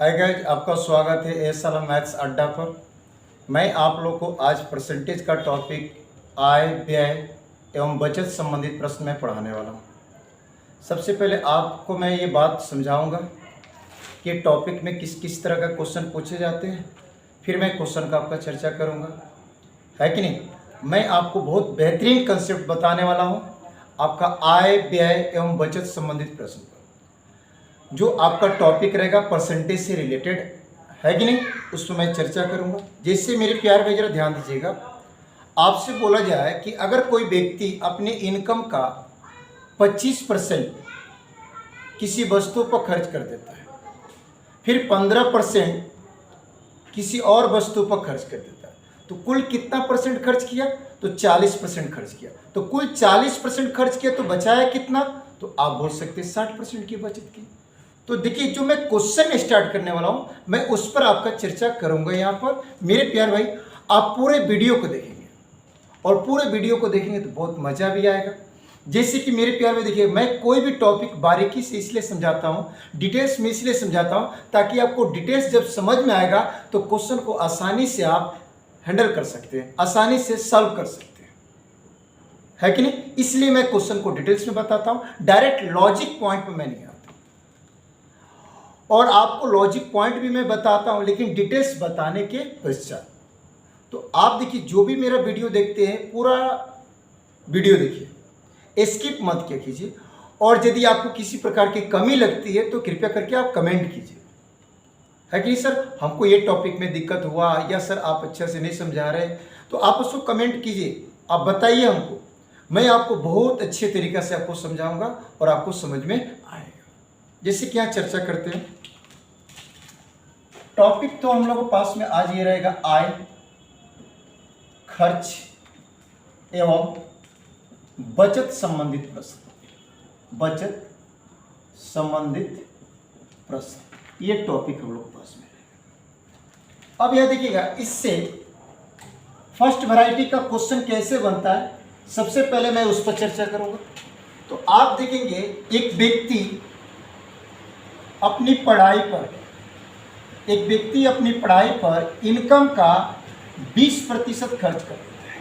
Hi guys, आपका स्वागत है एसएलएम मैथ्स अड्डा पर। मैं आप लोग को आज परसेंटेज का टॉपिक आय व्यय एवं बचत संबंधित प्रश्न में पढ़ाने वाला हूँ। सबसे पहले आपको मैं ये बात समझाऊंगा कि टॉपिक में किस किस तरह का क्वेश्चन पूछे जाते हैं, फिर मैं क्वेश्चन का आपका चर्चा करूँगा, है कि नहीं। मैं आपको बहुत बेहतरीन कंसेप्ट बताने वाला हूँ आपका आय व्यय एवं बचत संबंधित प्रश्न पर। जो आपका टॉपिक रहेगा परसेंटेज से रिलेटेड, है कि नहीं, उस पर मैं चर्चा करूंगा। जैसे मेरे प्यार भाई जरा ध्यान दीजिएगा, आपसे बोला जाए कि अगर कोई व्यक्ति अपने इनकम का 25% किसी वस्तु पर खर्च कर देता है, फिर 15% किसी और वस्तु पर खर्च कर देता है, तो कुल कितना परसेंट खर्च किया? तो 40% खर्च किया। तो कुल 40% खर्च किया तो बचाया कितना? तो आप बोल सकते हैं 60% की बचत की। तो देखिए, जो मैं क्वेश्चन स्टार्ट करने वाला हूं, मैं उस पर आपका चर्चा करूंगा। यहां पर मेरे प्यार भाई, आप पूरे वीडियो को देखेंगे और पूरे वीडियो को देखेंगे तो बहुत मजा भी आएगा। जैसे कि मेरे प्यार भाई देखिए, मैं कोई भी टॉपिक बारीकी से इसलिए समझाता हूं, डिटेल्स में इसलिए समझाता हूं ताकि आपको डिटेल्स जब समझ में आएगा तो क्वेश्चन को आसानी से आप हैंडल कर सकते हैं, आसानी से सॉल्व कर सकते हैं, है कि नहीं। इसलिए मैं क्वेश्चन को डिटेल्स में बताता हूं, डायरेक्ट लॉजिक पॉइंट पर मैं नहीं आता। और आपको लॉजिक पॉइंट भी मैं बताता हूं, लेकिन डिटेल्स बताने के पश्चात। तो आप देखिए, जो भी मेरा वीडियो देखते हैं पूरा वीडियो देखिए, स्किप मत क्या कीजिए। और यदि आपको किसी प्रकार की कमी लगती है तो कृपया करके आप कमेंट कीजिए, है कि सर हमको ये टॉपिक में दिक्कत हुआ, या सर आप अच्छा से नहीं समझा रहे, तो आप उसको कमेंट कीजिए, आप बताइए हमको। मैं आपको बहुत अच्छे तरीके से आपको समझाऊंगा और आपको समझ में आएगा। जैसे कि यहाँ चर्चा करते हैं, टॉपिक तो हम लोगों के पास में आज ये रहेगा आय, खर्च एवं बचत संबंधित प्रश्न। बचत संबंधित प्रश्न, ये टॉपिक हम लोग के पास में रहेगा। अब यह देखिएगा, इससे फर्स्ट वैरायटी का क्वेश्चन कैसे बनता है, सबसे पहले मैं उस पर चर्चा करूंगा। तो आप देखेंगे, एक व्यक्ति अपनी पढ़ाई पर इनकम का 20% खर्च कर देता है।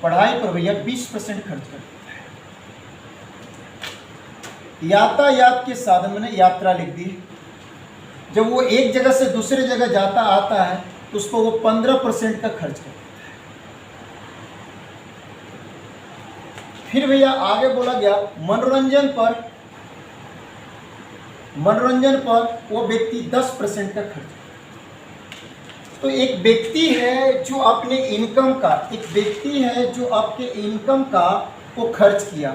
पढ़ाई पर भैया 20% खर्च कर देता है। यातायात के साधन, मैंने यात्रा लिख दी, जब वो एक जगह से दूसरे जगह जाता आता है तो उस पर वो 15% का खर्च कर देता है। फिर भैया आगे बोला गया, मनोरंजन पर वो व्यक्ति 10% का खर्च। तो एक व्यक्ति है जो अपने इनकम का, आपके इनकम का वो खर्च किया,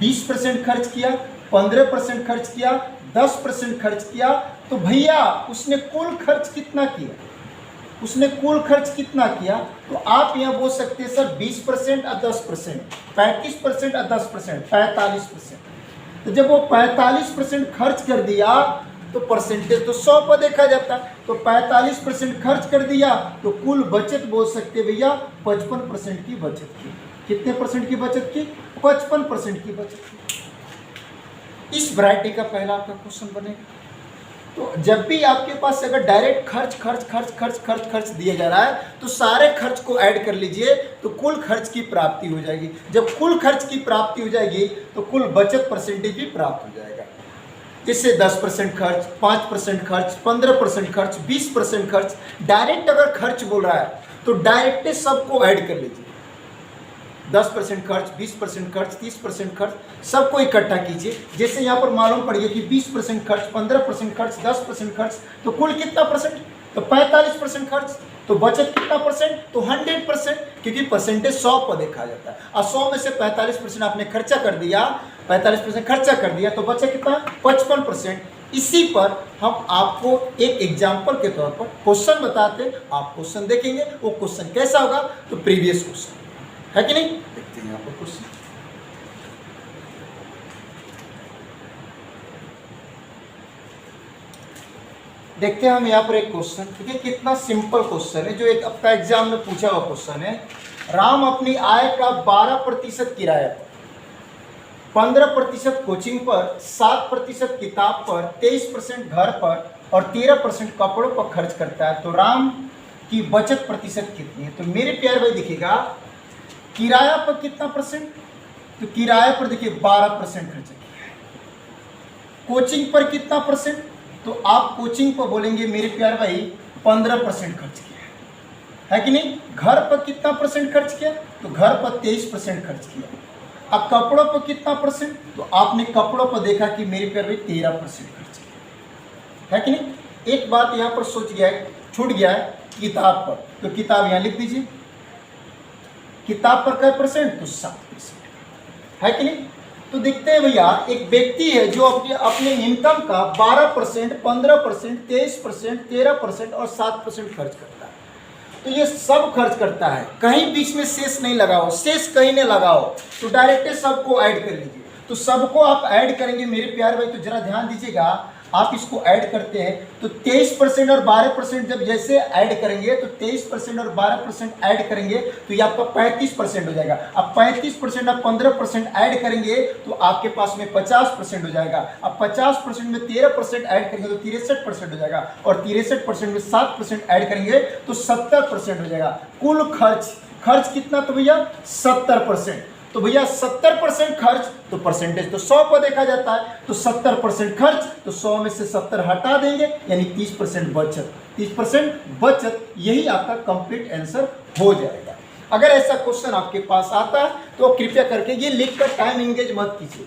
20% खर्च किया, 15% खर्च किया, 10% खर्च किया, तो भैया उसने कुल खर्च कितना किया? तो आप यहाँ बोल सकते हैं सर 20% और 10%, 35% और 10%, 45%। तो जब वो 45% खर्च कर दिया तो परसेंटेज तो 100 पर देखा जाता है। तो 45% खर्च कर दिया तो कुल बचत बोल सकते भैया 55% की बचत की। कितने परसेंट की बचत की? 55% की बचत की। इस वैरायटी का पहला आपका क्वेश्चन बनेगा। तो जब भी आपके पास अगर डायरेक्ट खर्च दिया जा रहा है तो सारे खर्च को ऐड कर लीजिए तो कुल खर्च की प्राप्ति हो जाएगी। जब कुल खर्च की प्राप्ति हो जाएगी तो कुल बचत परसेंटेज भी प्राप्त हो जाएगा। जिससे 10% खर्च, 5% खर्च, 15% खर्च, 20% खर्च, डायरेक्ट अगर खर्च बोल रहा है तो डायरेक्ट सबको ऐड कर लीजिए। 10% खर्च, 20% खर्च, 30% खर्च, सबको इकट्ठा कीजिए। जैसे यहाँ पर मालूम पड़ गया कि 20% खर्च, 15% खर्च, 10% खर्च, तो कुल कितना परसेंट? तो 45% खर्च। तो बचत कितना परसेंट? तो 100%, क्योंकि परसेंटेज 100 पर देखा जाता है। और 100 में से 45% आपने खर्चा कर दिया, 45% खर्चा कर दिया, तो बचा कितना? 55%। इसी पर हम आपको एक एग्जाम्पल के तौर पर क्वेश्चन बताते, आप क्वेश्चन देखेंगे, वो क्वेश्चन कैसा होगा? तो प्रीवियस क्वेश्चन, है कि नहीं। देखते हैं यहाँ पर क्वेश्चन। देखते हैं हम यहाँ पर एक क्वेश्चन, देखिए कितना सिंपल क्वेश्चन है, जो एक आपका एग्जाम में पूछा हुआ क्वेश्चन है। राम अपनी आय का 12% किराया पर, 15% कोचिंग पर, 7% किताब पर, 23% घर पर और 13% कपड़ों पर खर्च करता है, तो राम की बचत प्रतिशत कितनी है? तो मेरे प्यारे भाई देखिएगा, किराया पर कितना परसेंट? तो किराया पर देखिए 12% खर्च किया है। कोचिंग पर कितना परसेंट? तो आप कोचिंग पर बोलेंगे मेरे प्यारे भाई 15% खर्च किया है कि नहीं? घर पर कितना परसेंट खर्च किया? तो घर पर 23% खर्च किया। अब कपड़ों पर कितना परसेंट? तो आपने कपड़ों पर देखा कि मेरे प्यारे भाई 13% खर्च किया है कि नहीं? एक बात यहाँ पर छूट गया है, किताब पर। तो किताब यहाँ लिख दीजिए, किताब पर क्या परसेंट? तो 7% है कि नहीं? तो देखते हैं भैया, एक व्यक्ति है जो अपने इनकम का 12%, 15%, 23%, 13% और 7% खर्च करता है। तो ये सब खर्च करता है, कहीं बीच में शेष नहीं लगाओ, शेष कहीं नहीं लगाओ, तो डायरेक्ट सबको ऐड कर लीजिए। तो सबको आप ऐड करेंगे मेरे प्यारे भाई, तो जरा ध्यान दीजिएगा, आप इसको ऐड करते हैं तो 23% और 12% जब जैसे ऐड करेंगे, तो 23% और 12% ऐड करेंगे तो ये आपका 35% हो जाएगा। अब 35% और 15% ऐड करेंगे तो आपके पास में 50% हो जाएगा। अब 50% में 13% ऐड करेंगे तो 63% हो जाएगा, और 63% में 7% ऐड करेंगे तो 70% हो जाएगा। कुल खर्च कितना? तो भैया 70%। तो भैया 70% खर्च, तो परसेंटेज तो 100 पर देखा जाता है, तो 70% खर्च, तो 100 में से 70 हटा देंगे, यानी 30% बचत। 30% बचत, यही आपका कंप्लीट आंसर हो जाएगा। अगर ऐसा क्वेश्चन आपके पास आता है तो कृपया करके ये लिखकर टाइम एंगेज मत कीजिए,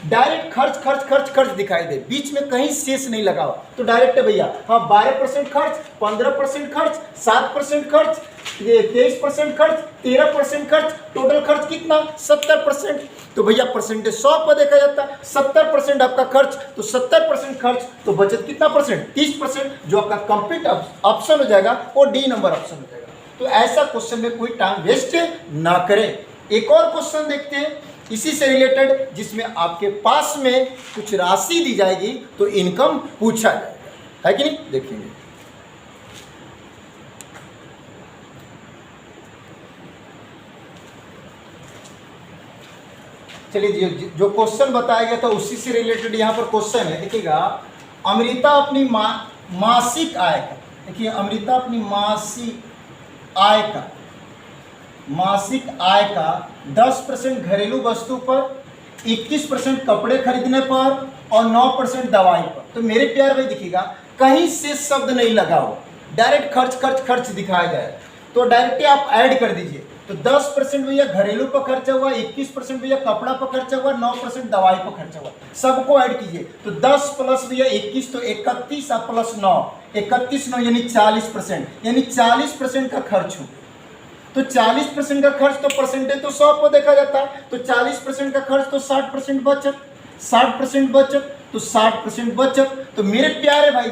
डायरेक्ट खर्च खर्च खर्च खर्च दिखाई दे, बीच में कहीं शेष नहीं लगाओ, तो डायरेक्ट भैया हाँ 12% खर्च, 15% खर्च, 7% खर्च, 23% खर्च, 13% खर्च, टोटल खर्च कितना? 70%। तो भैया परसेंटेज 100 पर देखा जाता है, 70% आपका खर्च, तो 70% खर्च, तो बचत कितना परसेंट? 30%, जो आपका कंप्लीट ऑप्शन हो जाएगा वो डी नंबर ऑप्शन हो जाएगा। तो ऐसा क्वेश्चन में कोई टाइम वेस्ट ना करें। एक और क्वेश्चन देखते हैं इसी से रिलेटेड, जिसमें आपके पास में कुछ राशि दी जाएगी तो इनकम पूछा जाएगा, है कि नहीं? देखेंगे। चलिए, जो क्वेश्चन बताया गया था उसी से रिलेटेड यहाँ पर क्वेश्चन है। देखिएगा, अमृता अपनी मासिक आय का, देखिए अमृता अपनी मासिक आय का 10% घरेलू वस्तु पर, 21% कपड़े खरीदने पर और 9% दवाई पर। तो मेरे प्यार भाई देखिएगा, कहीं से शब्द नहीं लगाओ, डायरेक्ट खर्च खर्च खर्च दिखाया जाए, तो डायरेक्ट आप ऐड कर दीजिए। तो 10% भैया घरेलू पर खर्चा हुआ, 21% भैया कपड़ा पर खर्चा हुआ, 9% दवाई पर खर्चा हुआ, सबको ऐड कीजिए। तो 10 प्लस भैया 21 तो 31 प्लस 9, 31 9 यानी 40%, यानी 40% का खर्च हो। तो 40% का खर्च, तो परसेंटेज तो 100 पर देखा जाता है, तो 40% का खर्च तो 60% बचत, 60% बचत, तो 60% बचत। तो मेरे प्यारे भाई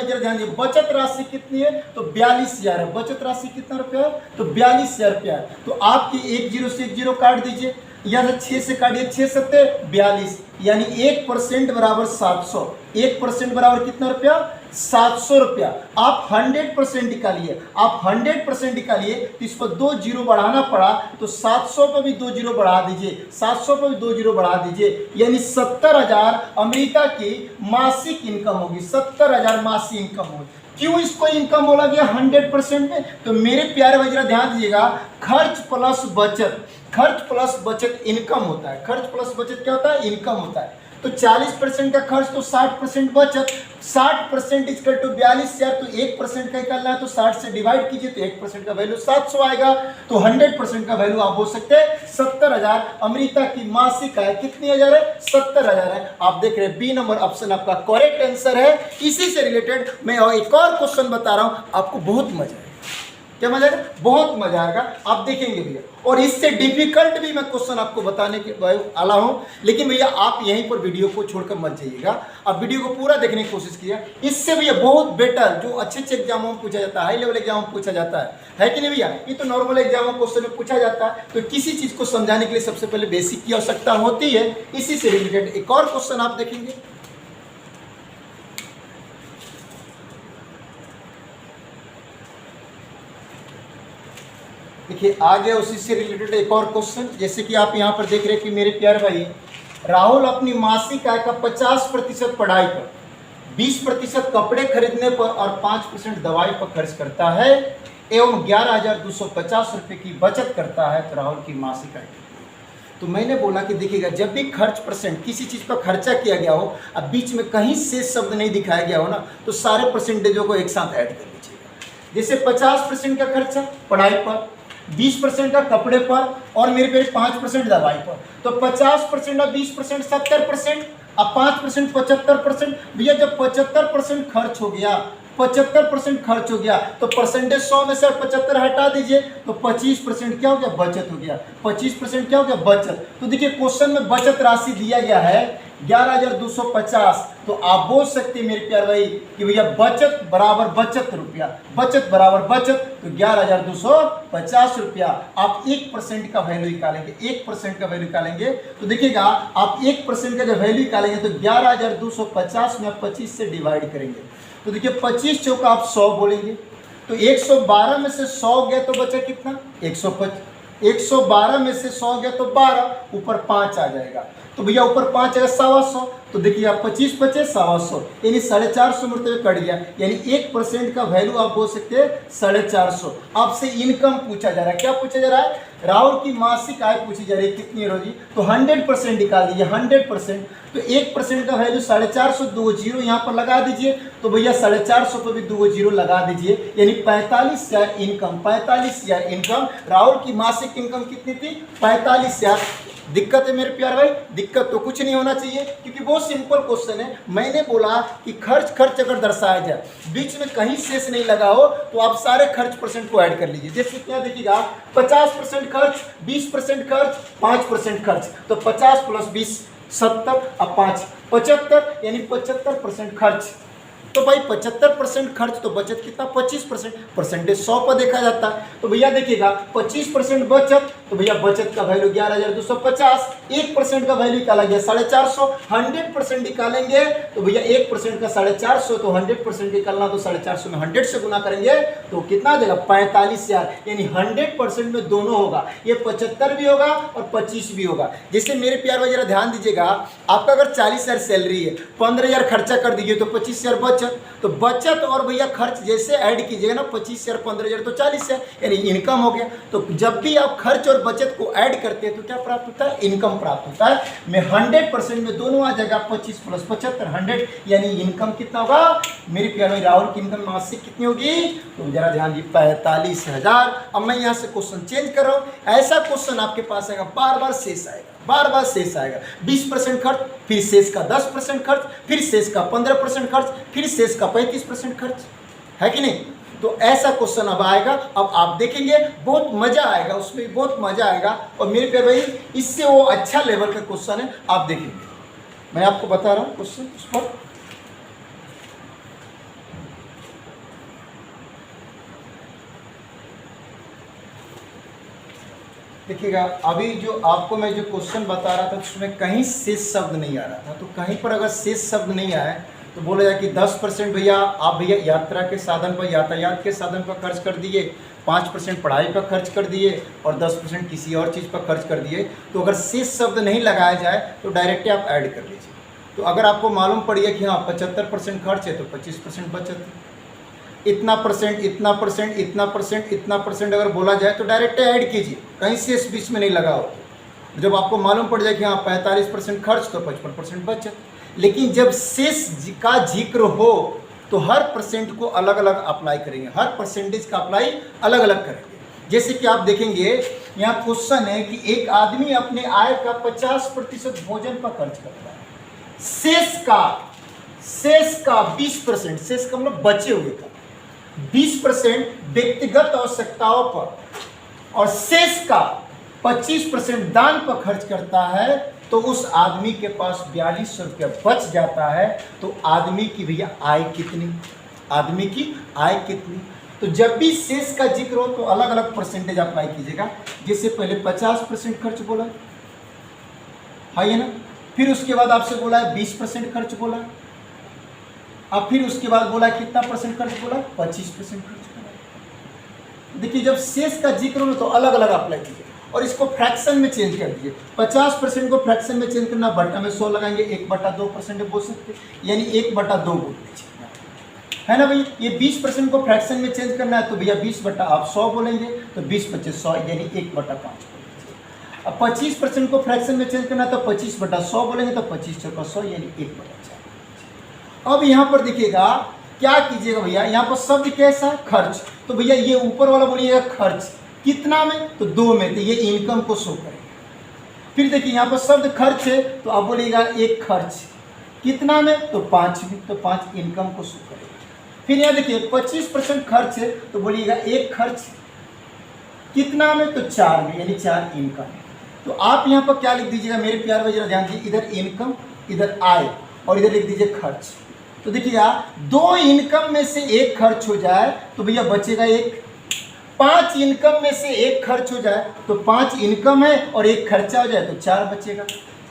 जरा ध्यान दीजिए, बचत राशि कितनी है? तो 42,000 है। बचत राशि कितना रुपया है? तो 42,000 रुपया है। तो आपकी 1 0 से 1 0 काट दीजिए, या 6 से काटिए, 6 सत्ते 42, यानी 1% बराबर 700। 1% बराबर कितना रुपया? 700 रुपया। आप 100% निकालिए, आप 100% निकालिए, तो इस पर 2 0 बढ़ाना पड़ा, तो 700 पर भी 2 0 बढ़ा दीजिए, 700 पर भी 2 0 बढ़ा दीजिए, यानी 70,000 अमृता की मासिक इनकम होगी। 70,000 मासिक इनकम होगी। क्यों इसको इनकम बोला गया 100% में? तो मेरे प्यारे भाई जरा ध्यान दीजिएगा, खर्च प्लस बचत इनकम होता है। खर्च प्लस बचत क्या होता है? इनकम होता है। तो 40% का खर्च तो 60% बचत, 60% इक्वल टू 42,000, तो 1% का निकालना है, तो 60 से डिवाइड कीजिए, तो 1% का वैल्यू 700 आएगा। तो 100% का वैल्यू आप बोल सकते हैं 70,000। अमृता की मासिक आय कितनी हजार है? 70,000 है। आप देख रहे हैं बी नंबर ऑप्शन आपका करेक्ट आंसर है। इसी से रिलेटेड मैं एक और क्वेश्चन बता रहा हूं, आपको बहुत मजा आएगा। क्या मजा आएगा? बहुत मजा आएगा, आप देखेंगे भैया। और इससे डिफिकल्ट भी मैं क्वेश्चन आपको बताने के वाला हूं, लेकिन भैया आप यहीं पर वीडियो को छोड़कर मत जाइएगा, आप वीडियो को पूरा देखने की कोशिश कीजिए। इससे भैया बहुत बेटर जो अच्छे एग्जामों में पूछा जाता है, हाई लेवल एग्जाम में पूछा जाता है कि नहीं भैया? ये तो नॉर्मल एग्जाम में क्वेश्चन में पूछा जाता है। तो किसी चीज को समझाने के लिए सबसे पहले बेसिक की आवश्यकता होती है। इसी से रिलेटेड एक और क्वेश्चन आप देखेंगे। देखिए आगे उसी से रिलेटेड एक और क्वेश्चन, जैसे कि आप यहाँ पर देख रहे हैं कि मेरे प्यारे भाई, राहुल अपनी मासिक आय का 50% पढ़ाई पर, 20% कपड़े खरीदने पर और 5% दवाई पर खर्च करता है एवं 11,250 रुपये की बचत करता है, तो राहुल की मासिक आय। तो मैंने बोला कि देखिएगा, जब भी खर्च परसेंट किसी चीज़ पर खर्चा किया गया हो, अब बीच में कहीं से शब्द नहीं दिखाया गया हो ना, तो सारे परसेंटेजों को एक साथ ऐड कर लीजिएगा। जैसे 50% का खर्चा पढ़ाई पर, 20% का कपड़े पर और मेरे पे 5% दवाई पर, तो 50% और 20% 70%, अब 5% 75%। भैया जब 75% खर्च हो गया, 75% खर्च हो गया, तो परसेंटेज 100 में से 75 हटा दीजिए, तो 25% क्या हो गया, बचत हो गया। 25% क्या हो गया, बचत। तो देखिए क्वेश्चन में बचत राशि दिया गया है 11,250, तो आप बोल सकते हैं मेरे प्यार भाई कि भैया बचत बराबर बचत रुपया, बचत बराबर बचत, तो 11,250 रुपया। आप 1% का वैल्यू निकालेंगे, 1% का वैल्यू निकालेंगे, तो देखिएगा आप 1% का जब वैल्यू निकालेंगे तो 11,250 में 25 से डिवाइड करेंगे, तो देखिए 25 चौका आप 100 बोलेंगे, तो 112 में से 100 गया तो बचा कितना, 112 में से 100 गया तो 12, ऊपर 5 आ जाएगा, तो भैया ऊपर 5 आएगा 125, तो देखिए आप 25 25 125, यानी 450 रुपये कट गया, यानी 1% का वैल्यू आप बोल सकते हैं 450। आपसे इनकम पूछा जा रहा है, क्या पूछा जा रहा है, राहुल की मासिक आय पूछी जा रही है, कितनी रोजी, तो 100% निकाल दीजिए, 100%, तो 1% का वैल्यू 450, 2 जीरो यहाँ पर लगा दीजिए, तो भैया 450 पर भी 2 जीरो लगा दीजिए, यानी 45,000 इनकम, 45,000 इनकम। राहुल की मासिक इनकम कितनी थी, 45,000। दिक्कत है मेरे प्यार भाई, दिक्कत तो कुछ नहीं होना चाहिए, क्योंकि बहुत सिंपल क्वेश्चन है। मैंने बोला कि खर्च अगर दर्शाया जाए, बीच में कहीं शेष नहीं लगा हो, तो आप सारे खर्च परसेंट को ऐड कर लीजिए। जैसे क्या देखिएगा, 50% खर्च, 20% खर्च, 5% खर्च, तो 50 + 20 70, अब 5 75, यानी 75% खर्च। तो भाई 75% खर्च तो बचत कितना, 25%, परसेंटेज 100 पर देखा जाता है, तो भैया देखिएगा 25% बचत, तो भैया बचत का वैल्यू 11,250, 1% का वैल्यू निकाला गया 450, 100% निकालेंगे तो भैया 1% का 450, तो 100% निकालना, तो 450 में 100 से गुना करेंगे तो कितना देगा, 45,000, यानी 100% में दोनों होगा, ये 75 भी होगा और 25 भी होगा। जैसे मेरे प्यार भाई जरा ध्यान दीजिएगा, आपका अगर 40,000 सैलरी है, 15,000 खर्चा कर दीजिए तो 25,000 बचत, तो बचत और भैया खर्च जैसे ऐड कीजिएगा ना, 25,000 15,000 तो 40,000, यानी इनकम हो गया। तो जब भी आप खर्च और बचत को ऐड करते हैं तो क्या प्राप्त होता है, इनकम प्राप्त होता है। में 100% में दोनों आ जाएगा, 25 + 75 100, यानी इनकम कितना होगा मेरे प्यारे राहुल की इनकम मासिक कितनी होगी, तो जरा ध्यान दीजिए 45,000। अब मैं यहाँ से क्वेश्चन चेंज कर रहा हूँ, ऐसा क्वेश्चन आपके पास आएगा, बार बार शेष आएगा, बार बार शेष आएगा। 20% खर्च, फिर शेष का 10% खर्च, फिर शेष का 15% खर्च, फिर शेष का 35% खर्च, है कि नहीं। तो ऐसा क्वेश्चन अब आएगा, अब आप देखेंगे बहुत मजा आएगा, उसमें बहुत मजा आएगा। और मेरे प्यारे भाई इससे वो अच्छा लेवल का क्वेश्चन है, आप देखेंगे, मैं आपको बता रहा हूँ क्वेश्चन उस पर। देखिएगा अभी जो आपको मैं जो क्वेश्चन बता रहा था उसमें कहीं शेष शब्द नहीं आ रहा था, तो कहीं पर अगर शेष शब्द नहीं आए तो बोला जाए कि 10% भैया आप भैया यात्रा के साधन पर, यातायात के साधन पर खर्च कर दिए, 5% पढ़ाई पर खर्च कर दिए और 10% किसी और चीज़ पर खर्च कर दिए। तो अगर शेष शब्द नहीं लगाया जाए तो डायरेक्ट आप ऐड कर लीजिए। तो अगर आपको मालूम पड़ गया कि हाँ 75% खर्च है तो 25% बचत है, इतना परसेंट इतना परसेंट इतना परसेंट इतना परसेंट अगर बोला जाए तो डायरेक्ट ऐड कीजिए, कहीं शेष बीच में नहीं लगा हो। जब आपको मालूम पड़ जाए कि हाँ 45% खर्च तो 55% बचत। लेकिन जब शेष का जिक्र हो तो हर परसेंट को अलग अलग अप्लाई करेंगे, हर परसेंटेज का अप्लाई अलग अलग करेंगे। जैसे कि आप देखेंगे यहाँ क्वेश्चन है कि एक आदमी अपने आय का 50% भोजन पर खर्च करता है, शेष का 20%, शेष का मतलब बचे हुए का 20% व्यक्तिगत आवश्यकताओं पर और शेष का 25% दान पर खर्च करता है, तो उस आदमी के पास 4200 रुपया बच जाता है। तो आदमी की भैया आय कितनी, आदमी की आय कितनी। तो जब भी शेष का जिक्र हो तो अलग अलग परसेंटेज अप्लाई कीजिएगा। जैसे पहले 50% खर्च बोला है ये ना, फिर उसके बाद आपसे बोला है 20% खर्च बोला, अब फिर उसके बाद बोला कितना परसेंट खर्च बोला, 25% खर्च बोला। देखिए जब शेष का जिक्र हो तो अलग अलग अप्लाई कीजिए। और इसको फ्रैक्शन में चेंज कर दीजिए। 50% को फ्रैक्शन में चेंज करना, बटा में 100 लगाएंगे, 1/2% बोल सकते, यानी 1/2 बोल दीजिए, है ना भैया। ये 20% को फ्रैक्शन में चेंज करना है तो भैया 20/100 बोलेंगे, तो 20/100 यानी 1/5। अब 25% को फ्रैक्शन में चेंज करना है तो 25/100 बोलेंगे, तो 25/100 यानी 1/4। अब यहाँ पर देखिएगा क्या कीजिएगा भैया, यहाँ पर शब्द कैसा है, खर्च, तो भैया ये ऊपर वाला बोलिएगा खर्च कितना में, तो 2 में, तो ये इनकम को शो करेगा। फिर देखिए यहाँ पर शब्द खर्च है तो आप बोलिएगा एक खर्च कितना में, तो 5 में, तो 5 इनकम को शो करेगा। फिर यहाँ देखिए 25% खर्च है तो बोलिएगा एक खर्च कितना में, तो 4 में, यानी 4 इनकम। तो आप यहाँ पर क्या लिख दीजिएगा मेरे प्यारे भाई, जरा ध्यान दीजिए, इधर इनकम, इधर आय, और इधर लिख दीजिए खर्च। तो देखिएगा 2 इनकम में से एक खर्च हो जाए तो भैया बचेगा एक, 5 इनकम में से एक खर्च हो जाए तो 5 इनकम है और एक खर्चा हो जाए तो 4 बचेगा।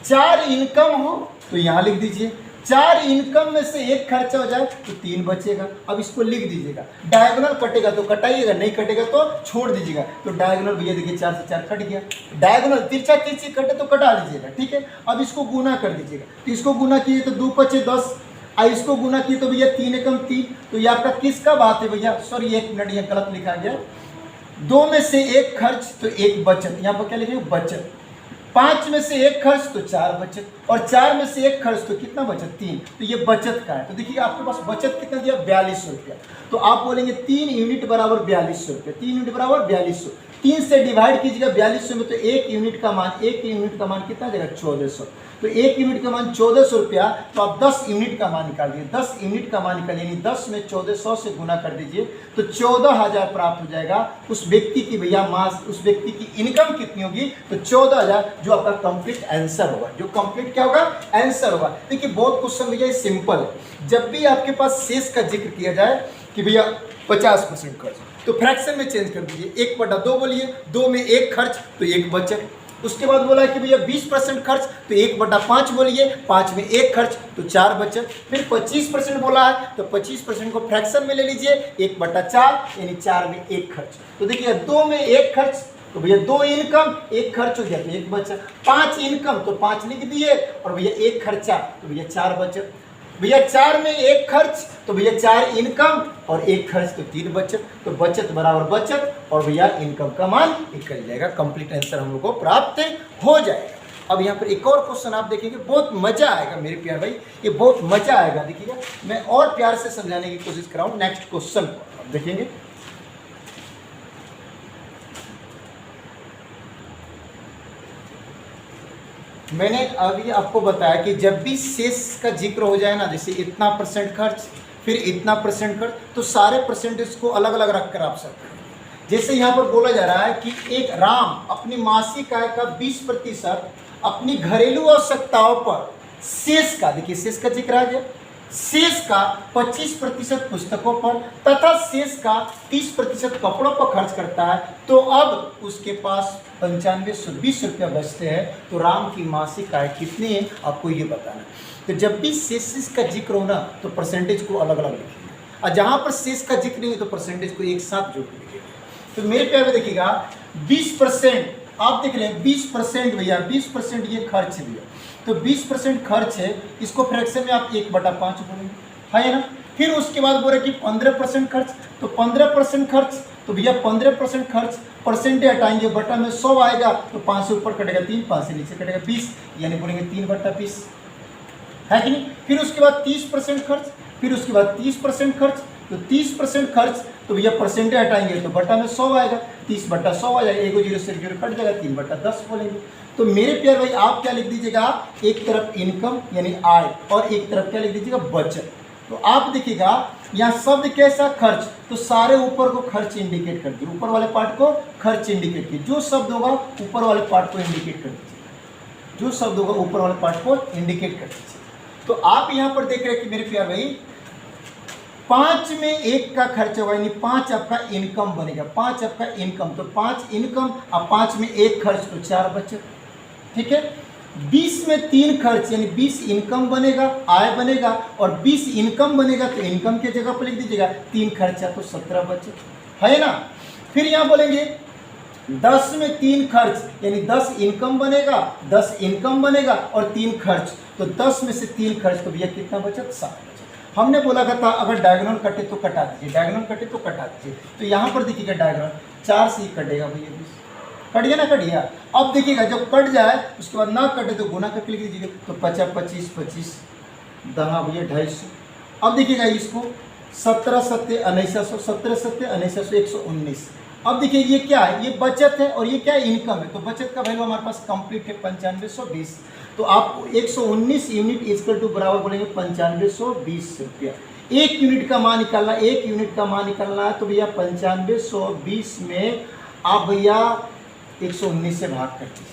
4 इनकम हो तो यहाँ लिख दीजिए, 4 इनकम में से एक खर्चा हो जाए तो 3 बचेगा। अब इसको लिख दीजिएगा, डायगोनल कटेगा तो कटाइएगा, नहीं कटेगा तो छोड़ दीजिएगा। तो डायगोनल भैया देखिए 4 से 4 कट गया, डायगोनल तिरछा तिरछी कटे तो कटा दीजिएगा, ठीक है। अब इसको गुना कर दीजिएगा, तो इसको गुना किए तो 2 × 5 = 10, इसको गुना किए तो भैया 3 × 3, तो ये आपका किसका बात है भैया, सॉरी 1 मिनट ये गलत लिखा गया, 2 में से एक खर्च तो एक बचत, यहाँ पर क्या लिखेंगे बचत, 5 में से एक खर्च तो 4 बचत, और 4 में से एक खर्च तो कितना बचत, 3, तो ये बचत का है। तो देखिए आपके पास बचत कितना दिया, 4200 रुपया, तो आप बोलेंगे 3 यूनिट बराबर 4200 रुपया, 3 यूनिट बराबर 4200, 3 से डिवाइड कीजिएगा 4200 में, तो 1 यूनिट का मान कितना देगा, 1400, तो 1 यूनिट का मान 1400 रुपया, तो आप 10 यूनिट का मान निकालिए, 10 यूनिट का मान निकालिए, यानी 10 में 1400 से गुना कर दीजिए तो 14000 प्राप्त हो जाएगा। उस व्यक्ति की भैया मास, उस व्यक्ति की इनकम कितनी होगी, तो 14000, जो आपका कंप्लीट आंसर होगा, जो कंप्लीट क्या होगा, आंसर होगा। देखिए बहुत क्वेश्चन भैया सिंपल है, जब भी आपके पास शेष का जिक्र किया जाए कि भैया 50% खर्च, तो फ्रैक्शन में चेंज कर दीजिए, 1/2 बोलिए, 2 में एक खर्च तो एक बचत। उसके बाद बोला है कि भैया 20% खर्च तो 1/5 बोलिए, 5 में एक खर्च तो 4 बचत। फिर 25% बोला है तो 25% को फ्रैक्शन में ले लीजिए, 1/4 यानी 4 में एक खर्च। तो देखिए 2 में एक खर्च तो भैया 2 इनकम, एक खर्च हो गया तो एक बचत, 5 इनकम तो 5 लिख दिए, और भैया एक खर्चा तो भैया 4 बचत, भैया 4 में एक खर्च तो भैया 4 इनकम, और एक खर्च तो 3 बचत, तो बचत बराबर बचत, और भैया इनकम का मान निकल जाएगा। कंप्लीट आंसर हम लोग को प्राप्त हो जाएगा। अब यहाँ पर एक और क्वेश्चन आप देखेंगे, बहुत मजा आएगा मेरे प्यार भाई, ये बहुत मजा आएगा। देखिएगा मैं और प्यार से समझाने की कोशिश कर रहा हूँ। नेक्स्ट क्वेश्चन आप देखेंगे, मैंने अभी आपको बताया कि जब भी शेष का जिक्र हो जाए ना, जैसे इतना % खर्च, फिर इतना % खर्च, तो सारे परसेंटेज को अलग अलग रख कर आप सकते हैं। जैसे यहाँ पर बोला जा रहा है कि एक राम अपनी मासिक आय का 20% अपनी घरेलू आवश्यकताओं पर शेष का, देखिए शेष का जिक्र आ गया, शेष का 25% पुस्तकों पर तथा शेष का 30% कपड़ों पर खर्च करता है, तो अब उसके पास 9520 रुपया बचते हैं। तो राम की मासिक आय कितनी है आपको ये बताना है। तो जब भी शेष का जिक्र हो ना तो परसेंटेज को अलग अलग लिखिए, और जहाँ पर शेष का जिक्र नहीं है तो परसेंटेज को एक साथ जोड़ लिखिए। तो मेरे प्यार में देखिएगा 20% आप देख रहे हैं, 20% भैया 20% ये खर्च भैया, तो 20% खर्च है, इसको फ्रैक्शन में आप 1/5 बोलेंगे, है ना। फिर उसके बाद बोल रहे कि 15% खर्च, तो 15% खर्च तो भैया 15% खर्च परसेंटेज हटाएंगे, बटा में 100 आएगा, तो 5 से ऊपर कटेगा 3, 5 से नीचे कटेगा 20, यानी बोलेंगे 3/20, है कि नहीं। फिर उसके बाद 30% खर्च, फिर उसके बाद 30% खर्च, तो 30% खर्च तो भैया परसेंटेज हटाएंगे तो बटा में 100 आएगा, 30/100 आ जाएगा, 1 0 से 0 कट जाएगा, 3/10 बोलेंगे। तो मेरे प्यार भाई आप क्या लिख दीजिएगा, एक तरफ इनकम यानी आय, और एक तरफ क्या लिख दीजिएगा बचत। तो आप देखिएगा यहाँ शब्द कैसा, खर्च, तो सारे ऊपर को खर्च इंडिकेट कर दीजिए, ऊपर वाले पार्ट को खर्च इंडिकेट कीजिए, जो शब्द होगा ऊपर वाले पार्ट को इंडिकेट कर दीजिए, जो शब्द होगा ऊपर वाले पार्ट को इंडिकेट कर दीजिए। तो आप यहाँ पर देख रहे हैं कि मेरे प्यार भाई 5 में 1 का खर्च होगा, यानी 5 आपका इनकम बनेगा, 5 आपका इनकम, तो 5 इनकम और 5 में 1 खर्च तो 4 बचत, ठीक है। 20 में 3 खर्च यानी 20 इनकम बनेगा, आय बनेगा, और 20 इनकम बनेगा तो इनकम के जगह पर लिख दीजिएगा 3 खर्चा तो 17 बचत, है ना। फिर यहाँ बोलेंगे 10 में 3 खर्च, यानी 10 इनकम बनेगा, 10 इनकम बनेगा और 3 खर्च, तो 10 में से 3 खर्च, तो भैया कितना बचत? 7 बचत। हमने बोला था अगर डायगोनल कटे तो कटा दीजिए, डायगोनल कटे तो कटा दीजिए। तो यहाँ पर देखिएगा डायगोनल 4 से ही कटेगा भैया, 20 कट गया ना, कट गया। अब देखिएगा जब कट जाए उसके बाद ना कटे तो गुना करके लिख दीजिएगा, तो 50 25 25 दहा भैया 250। अब देखिएगा इसको 17 सत्ते 1900, 17 सत्ते 1900, 119। अब देखिए ये क्या है? ये बचत है और ये क्या है? इनकम है। तो बचत का वैल्यू हमारे पास कंप्लीट है 9520। तो आप 119 यूनिट इक्वल टू बराबर बोलेंगे 9520 रुपया। 1 यूनिट का मान निकालना, 1 यूनिट का मान निकालना है, तो भैया 9520 में आप भैया 119 से भाग कर लीजिए,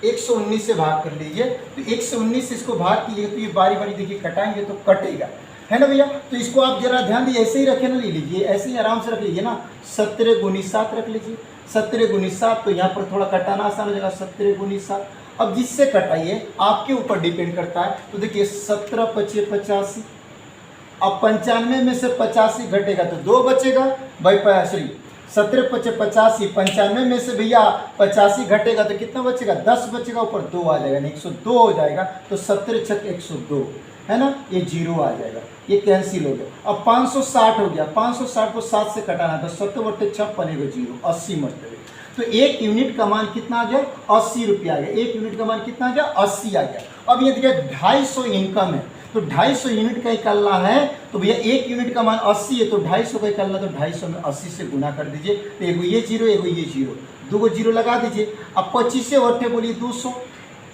119 से भाग कर लीजिए। तो 119 से इसको भाग कीजिए तो ये बारी बारी देखिए कटाएंगे तो कटेगा, है ना भैया। तो इसको आप जरा ध्यान दीजिए, ऐसे ही रखे ना, ले लीजिए ऐसे ही आराम से रख लीजिए ना। 17 गुनी 7 रख लीजिए, 17 गुनी 7, तो यहाँ पर थोड़ा कटाना आसान हो जाएगा, 17 गुनी 7। अब जिससे कटाइए आपके ऊपर डिपेंड करता है। तो देखिए 17 25 85, अब 95 में से 85 घटेगा तो 2 बचेगा भाई, सॉरी 17 25 85, 95 में से भैया 85 घटेगा तो कितना बचेगा? 10 बचेगा, ऊपर 2 आ जाएगा, नहीं 102 हो जाएगा। तो 17 छक 102, है ना, ये 0 आ जाएगा, ये कैंसिल हो गया। अब 560 हो गया, 560 को 7 से कटाना तो 7 बटे 56 एगो 0, 80 मरतबे। तो 1 यूनिट का मान कितना आ गया? 80 रुपया आ गया। 1 यूनिट का मान कितना आ गया? 80 आ गया। अब ये देखिए 250 इनकम है, तो 250 यूनिट का निकालना है, तो भैया 1 यूनिट का मान 80 है, तो 250 का निकालना, तो 250 में 80 से गुना कर दीजिए। तो एगो ये 0, एगो ये 0, 2 0 लगा दीजिए। अब 25 से वट्ठे बोलिए 200,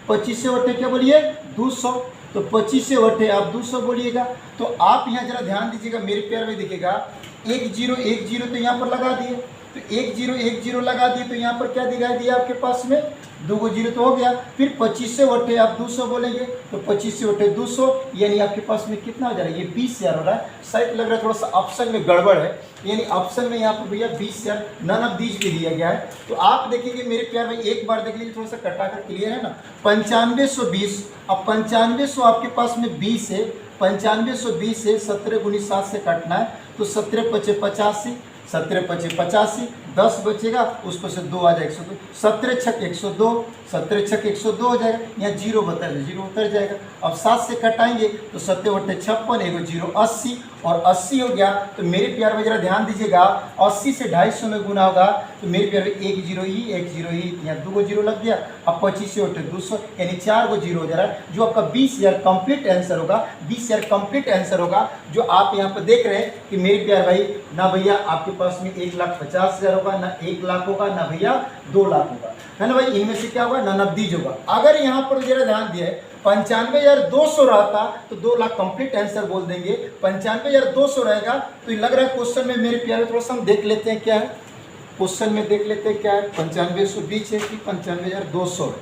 25 से वट्ठे क्या बोलिए? 200। तो 25 से वट्ठे आप 200 बोलिएगा। तो आप यहाँ जरा ध्यान दीजिएगा, मेरे प्यार में देखिएगा 1 0 1 0 तो यहाँ पर लगा दिए, तो 1 0 1 0 लगा दिए, तो यहाँ पर क्या दिखाई दिया आपके पास में? 2 0 तो हो गया। फिर 25 से वट्ठे आप 200 बोलेंगे, तो 25 से वट्ठे 200, यानी आपके पास में कितना हो जा रहा है? ये 20,000 हो रहा है। शायद लग रहा है थोड़ा सा ऑप्शन में गड़बड़ है, यानी ऑप्शन में यहाँ पर भैया 20,000 नन ऑफ दीज भी दिया गया है। तो आप देखिए मेरे प्यार में एक बार देख लीजिए, थोड़ा सा कटा कर क्लियर है ना। 9520, अब 9500 आपके पास में 20 है, 9520 है, 17 गुनी 7 से काटना है, तो 17 25 85, 17 25 85, 10 बचेगा, उसको से 2 आ जाएगा 102, 17 छक 102, 17 छक 102 हो जाएगा। यहाँ 0 बता दे, 0 उतर जाएगा। अब 7 से कटाएंगे तो 7 बटे 56, एगो 0 80, और 80 हो गया। तो मेरे प्यार में जरा ध्यान दीजिएगा, 80 से 250 में गुना होगा, तो मेरे प्यार में 1 0 ही, 1 0 ही, यहाँ 2 0 लग गया। अब 25 से उठे 200, यानी 4 0 हो जा रहा है, जो आपका 20,000 कंप्लीट आंसर होगा। 20,000 कंप्लीट आंसर होगा, जो आप यहाँ पर देख रहे हैं कि मेरे प्यार भाई ना भैया आपके पास में 1,50,000 होगा, ना 1 लाख होगा, ना भैया 2 लाख होगा, है ना भाई। इनमें से क्या होगा? ना नकदीज होगा। अगर यहाँ पर जरा ध्यान दिया है 95,200 रहता तो 2 लाख कंप्लीट आंसर बोल देंगे। 95,200 रहेगा, तो ये लग रहा है क्वेश्चन में मेरे प्यारे थोड़ा सा हम देख लेते हैं क्या है क्वेश्चन में, देख लेते हैं क्या है। 9520 है कि 95,200?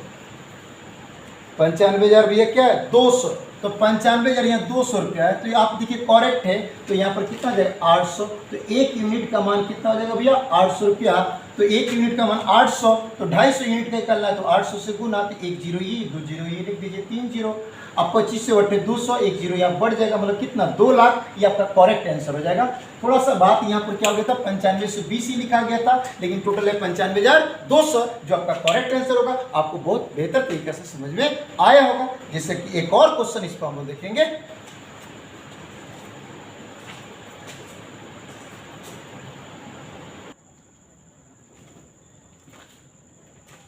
95,000 भैया क्या है? 200, तो 95,000 यहाँ 200 रुपया है, तो ये आप देखिए करेक्ट है। तो यहाँ पर कितना जाएगा? 800। तो 1 यूनिट का मान कितना हो जाएगा भैया? 800 रुपया। तो 1 यूनिट का मान 800, तो 250 यूनिट का निकालना है, तो 800 से गुना, तो 1 0 ये, 2 0 ये लिख दीजिए, 3 0। अब 25 से वट्ठे 200, 1 0 यहाँ बढ़ जाएगा, मतलब कितना? 2 लाख। ये आपका करेक्ट आंसर हो जाएगा। थोड़ा सा बात यहाँ पर क्या हो गया था? 9520 ही लिखा गया था, लेकिन टोटल है 95,200, जो आपका करेक्ट आंसर होगा। आपको बहुत बेहतर तरीके से समझ में आया होगा। जैसे कि एक और क्वेश्चन इस पर हम लोग देखेंगे।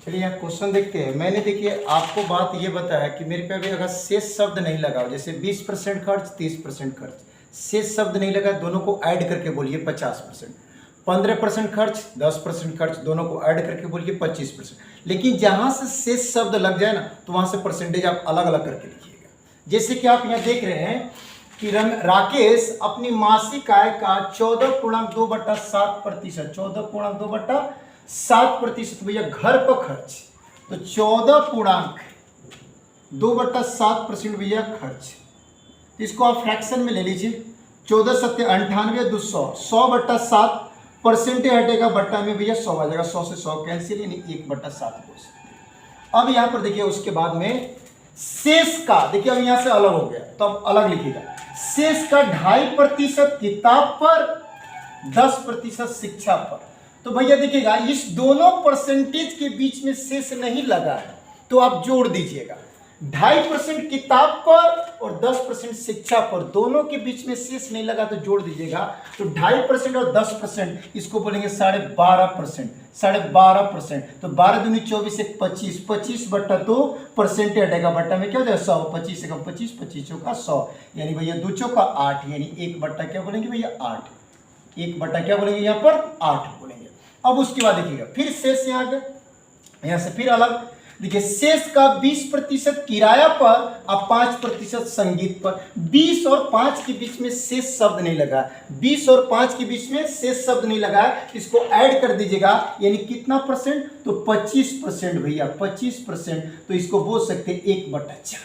चलिए यहाँ क्वेश्चन देखते हैं। मैंने देखिए आपको बात ये बताया कि मेरे पे अभी अगर शेष शब्द नहीं लगा, जैसे 20% खर्च, 30% खर्च, शेष शब्द नहीं लगा, दोनों को ऐड करके बोलिए 50%। 15% खर्च, 10% खर्च, दोनों को ऐड करके बोलिए 25%। लेकिन जहाँ से शेष शब्द लग जाए ना, तो वहाँ से परसेंटेज आप अलग अलग करके लिखिएगा। जैसे कि आप यहाँ देख रहे हैं कि राकेश अपनी मासिक आय का 14.2/7%, 14.2/7% भैया घर पर खर्च, तो 14.2/7% भैया खर्च। तो इसको आप फ्रैक्शन में ले लीजिए, 14 सत्ते 98, 200, 100/7, परसेंटेज हटेगा, बट्टा में भैया 100 आ जाएगा, 100 से 100 कैंसिल, यानी 1/7 बोल सकते हैं। अब यहाँ पर देखिए उसके बाद में शेष का, देखिए अब यहाँ से अलग हो गया, तो अब अलग लिखिएगा। शेष का 2.5% किताब पर, 10% शिक्षा पर। तो भैया देखिएगा इस दोनों परसेंटेज के बीच में शेष नहीं लगा है तो आप जोड़ दीजिएगा। 2.5% किताब पर और 10% शिक्षा पर, दोनों के बीच में शेष नहीं लगा तो जोड़ दीजिएगा। तो 2.5% और 10% इसको बोलेंगे 12.5%, 12.5%। तो 12 दूनी 24, 1 25, 25 बट्टा तो परसेंट हटेगा, बट्टा में क्या हो जाएगा 100, 25 से कम 25, 25 चौका 100, यानी भैया 2 चौका 8, यानी 1 बट्टा क्या बोलेंगे भैया 8, 1 बट्टा क्या बोलेंगे यहाँ पर 8 बोलेंगे। अब उसके बाद देखिएगा फिर शेष यहाँ आ गया, यहाँ से फिर अलग देखिए शेष का 20% किराया पर और 5% संगीत पर। 20 और 5 के बीच में शेष शब्द नहीं लगा, 20 और 5 के बीच में शेष शब्द नहीं लगा, इसको ऐड कर दीजिएगा यानी कितना परसेंट, तो 25% भैया 25%। तो इसको बोल सकते 1/4,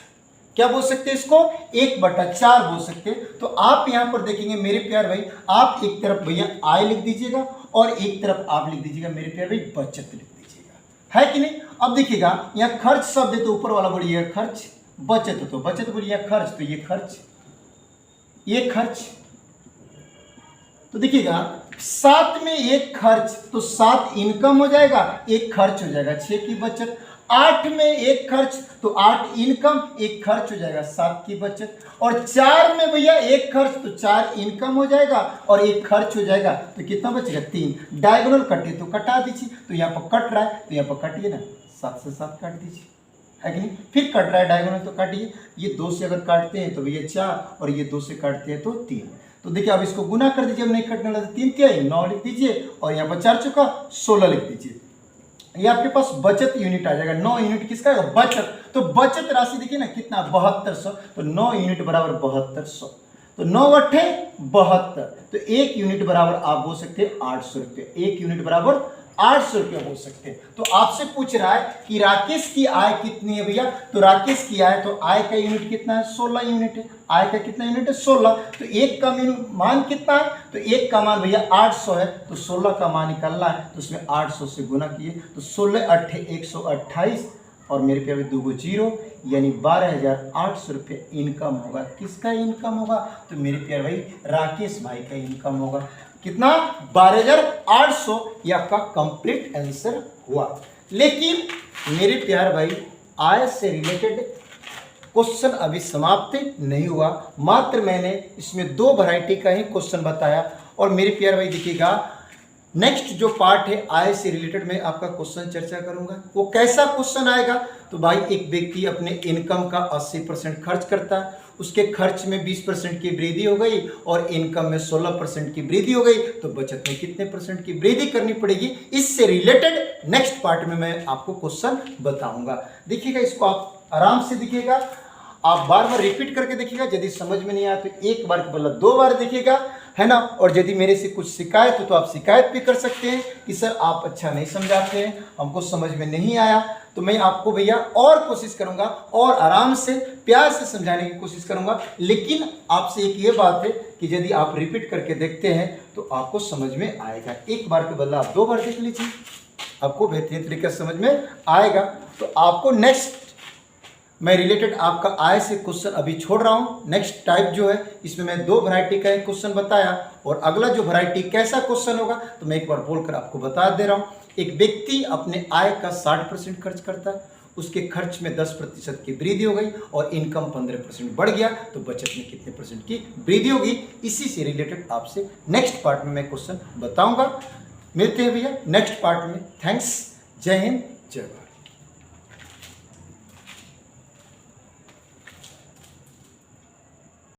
क्या बोल सकते हैं इसको 1/4 बोल सकते हैं। तो आप यहां पर देखेंगे मेरे प्यार भाई, आप एक तरफ भैया आय लिख दीजिएगा और एक तरफ आप लिख दीजिएगा मेरे प्यार भाई बचत लिख दीजिएगा, है कि नहीं। अब देखिएगा यहाँ खर्च शब्द है तो ऊपर वाला बोलिए खर्च, बचत तो बचत बोलिए खर्च, तो ये खर्च, ये खर्च। तो देखिएगा 7 में 1 खर्च तो 7 इनकम हो जाएगा, 1 खर्च हो जाएगा 6 की बचत। 8 में 1 खर्च तो 8 इनकम, 1 खर्च हो जाएगा 7 की बचत। और 4 में भैया 1 खर्च तो 4 इनकम हो जाएगा और 1 खर्च हो जाएगा, तो कितना बचेगा 3। डायगोनल कटे तो कटा दीजिए, तो यहाँ पर कट रहा है तो यहाँ पर काटिए ना, 7 से 7 काट दीजिए, है कि नहीं। फिर कट रहा है डायगोनल तो काटिए, ये 2 से अगर काटते हैं तो भैया 4 और ये 2 से काटते हैं तो 3। तो देखिए अब इसको गुना कर दीजिए, अब नहीं कटने वाला 3 3 9 लिख दीजिए और यहाँ पर 4 चौका 16 लिख दीजिए। ये आपके पास बचत यूनिट आ जाएगा। 9 यूनिट किसका है बचत, तो बचत राशि देखिए ना कितना 7200, तो 9 यूनिट बराबर 7200, तो 9 अट्ठे 72, तो 1 यूनिट बराबर आप बोल सकते हैं 800 रुपये, 1 यूनिट बराबर 800 रुपये बोल सकते हैं। तो आपसे पूछ रहा है कि राकेश की आय कितनी है भैया, तो राकेश की आय, तो आय का यूनिट कितना है 16 यूनिट है, आय का कितना यूनिट है 16। तो 1 का मान कितना है, तो 1 का मान भैया 800 है, तो 16 का मान निकालना है तो उसमें 800 से गुना किए, तो 16 अट्ठे 128 और मेरे पे अभी 2 0, यानी 12,800 रुपये इनकम होगा। किसका इनकम होगा, तो मेरे प्यारे भाई राकेश भाई का इनकम होगा। कितना 12,800, ये आपका कंप्लीट आंसर हुआ। लेकिन मेरे प्यारे भाई आय से रिलेटेड क्वेश्चन अभी समाप्त नहीं हुआ, मात्र मैंने इसमें 2 वैरायटी का ही क्वेश्चन बताया। और मेरे प्यारे भाई देखिएगा नेक्स्ट जो पार्ट है आय से रिलेटेड मैं आपका क्वेश्चन चर्चा करूंगा। वो कैसा क्वेश्चन आएगा, तो भाई एक व्यक्ति अपने इनकम का 80% खर्च करता है, उसके खर्च में 20% की वृद्धि हो गई और इनकम में 16% की वृद्धि हो गई, तो बचत में कितने परसेंट की वृद्धि करनी पड़ेगी, इससे रिलेटेड नेक्स्ट पार्ट में मैं आपको क्वेश्चन बताऊंगा। देखिएगा इसको आप आराम से देखिएगा, आप बार बार रिपीट करके देखिएगा, यदि समझ में नहीं आया तो एक बार के बदला 2 बार देखिएगा, है ना। और यदि मेरे से कुछ शिकायत हो तो आप शिकायत भी कर सकते हैं कि सर आप अच्छा नहीं समझाते हैं, हमको समझ में नहीं आया, तो मैं आपको भैया और कोशिश करूंगा और आराम से प्यार से समझाने की कोशिश करूंगा। लेकिन आपसे एक ये बात है कि यदि आप रिपीट करके देखते हैं तो आपको समझ में आएगा। एक बार के बदला आप 2 बार देख लीजिए, आपको बेहतरीन तरीके से समझ में आएगा। तो आपको नेक्स्ट मैं रिलेटेड आपका आय से क्वेश्चन अभी छोड़ रहा हूं। नेक्स्ट टाइप जो है इसमें मैं 2 वैरायटी का एक क्वेश्चन बताया, और अगला जो वैरायटी कैसा क्वेश्चन होगा तो मैं एक बार बोलकर आपको बता दे रहा हूं। एक व्यक्ति अपने आय का 60% खर्च करता है, उसके खर्च में 10% की वृद्धि हो गई और इनकम 15% बढ़ गया, तो बचत में कितने परसेंट की वृद्धि होगी। इसी से रिलेटेड आपसे नेक्स्ट पार्ट में मैं क्वेश्चन बताऊंगा। मिलते हैं भैया नेक्स्ट पार्ट में। थैंक्स, जय हिंद, जय भारत।